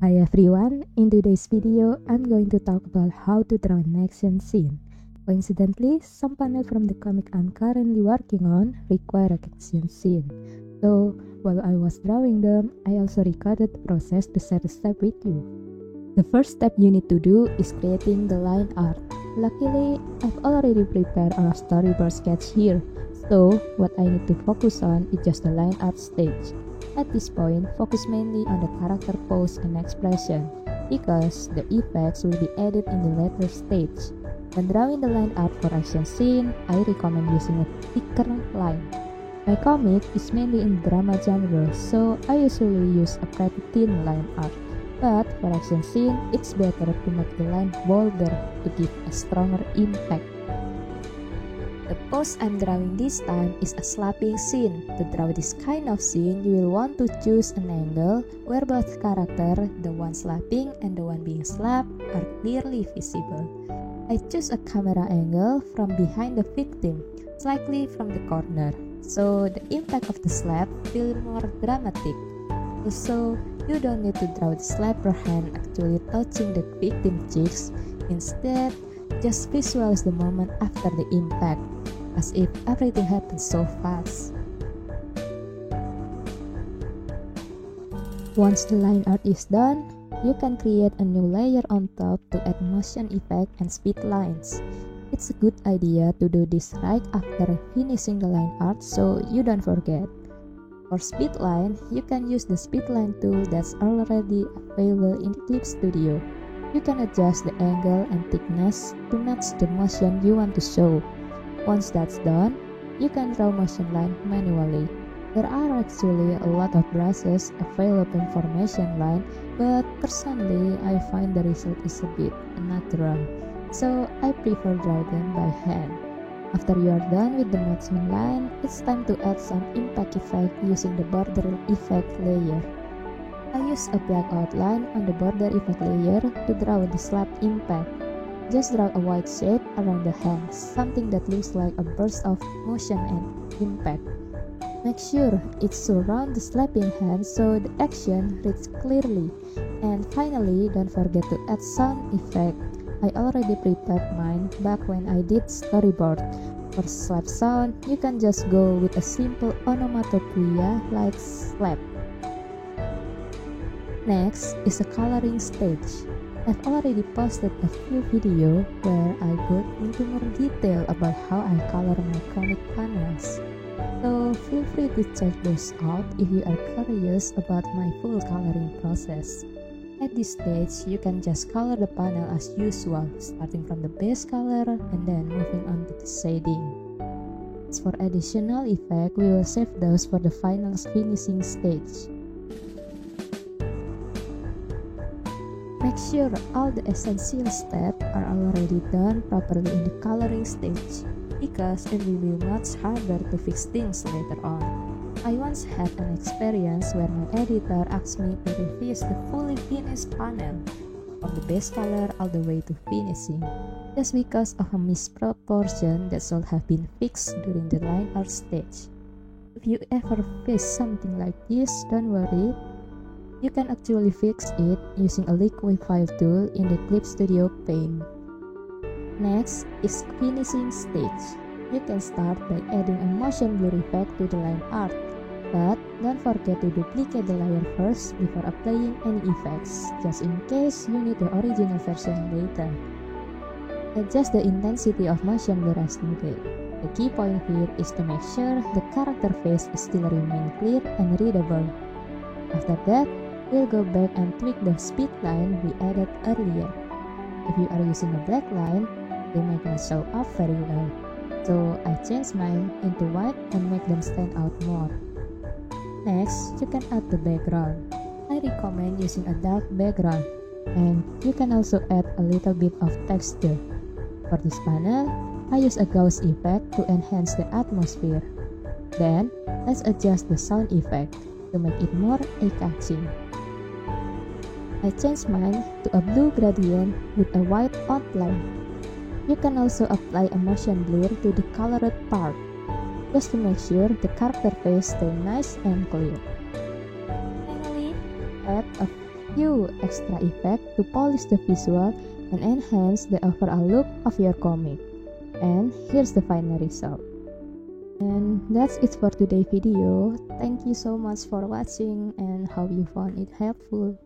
Hi everyone, in today's video, I'm going to talk about how to draw an action scene. Coincidentally, some panel from the comic I'm currently working on require an action scene. So, while I was drawing them, I also recorded the process to share the step with you. The first step you need to do is creating the line art. Luckily, I've already prepared a storyboard sketch here, so what I need to focus on is just the line art stage. At this point, focus mainly on the character pose and expression, because the effects will be added in the later stage. When drawing the line art for action scene, I recommend using a thicker line. My comic is mainly in drama genre, so I usually use a pretty thin line art. But for action scene, it's better to make the line bolder to give a stronger impact. The pose I'm drawing this time is a slapping scene. To draw this kind of scene, you will want to choose an angle where both character, the one slapping and the one being slapped, are clearly visible. I choose a camera angle from behind the victim, slightly from the corner, so the impact of the slap feels more dramatic. Also, you don't need to draw the slapper hand actually touching the victim's cheeks. Instead, just visualize the moment after the impact, as if everything happened so fast. Once the line art is done, you can create a new layer on top to add motion effect and speed lines. It's a good idea to do this right after finishing the line art so you don't forget. For speed line, you can use the speed line tool that's already available in Clip Studio. You can adjust the angle and thickness to match the motion you want to show. Once that's done, you can draw motion line manually. There are actually a lot of brushes available for motion line, but personally I find the result is a bit unnatural, so I prefer draw them by hand. After you are done with the motion line, it's time to add some impact effect using the border effect layer. I use a black outline on the border effect layer to draw the slap impact. Just draw a white shape around the hands, something that looks like a burst of motion and impact. Make sure it surrounds the slapping hand so the action reads clearly. And finally, don't forget to add sound effect. I already prepared mine back when I did storyboard. For slap sound, you can just go with a simple onomatopoeia like slap. Next is the coloring stage. I've already posted a few videos where I go into more detail about how I color my comic panels. So feel free to check those out if you are curious about my full coloring process. At this stage, you can just color the panel as usual, starting from the base color and then moving on to the shading. As for additional effect, we will save those for the final finishing stage. Make sure all the essential steps are already done properly in the coloring stage, because it will be much harder to fix things later on. I once had an experience where my editor asked me to revise the fully finished panel, from the base color all the way to finishing, just because of a misproportion that should have been fixed during the line art stage. If you ever face something like this, don't worry. You can actually fix it using a liquify tool in the Clip Studio pane. Next is finishing stage. You can start by adding a motion blur effect to the line art, but don't forget to duplicate the layer first before applying any effects, just in case you need the original version later. Adjust the intensity of motion blur as needed. The key point here is to make sure the character face still remains clear and readable. After that, we'll go back and tweak the speed line we added earlier. If you are using a black line, they might not show up very well, so I changed mine into white and make them stand out more. Next, you can add the background. I recommend using a dark background, and you can also add a little bit of texture. For this panel, I use a gauze effect to enhance the atmosphere. Then, let's adjust the sound effect to make it more eye-catching. I changed mine to a blue gradient with a white outline. You can also apply a motion blur to the colored part, just to make sure the character face stays nice and clear. Finally, add a few extra effects to polish the visual and enhance the overall look of your comic. And here's the final result. And that's it for today's video. Thank you so much for watching and hope you found it helpful.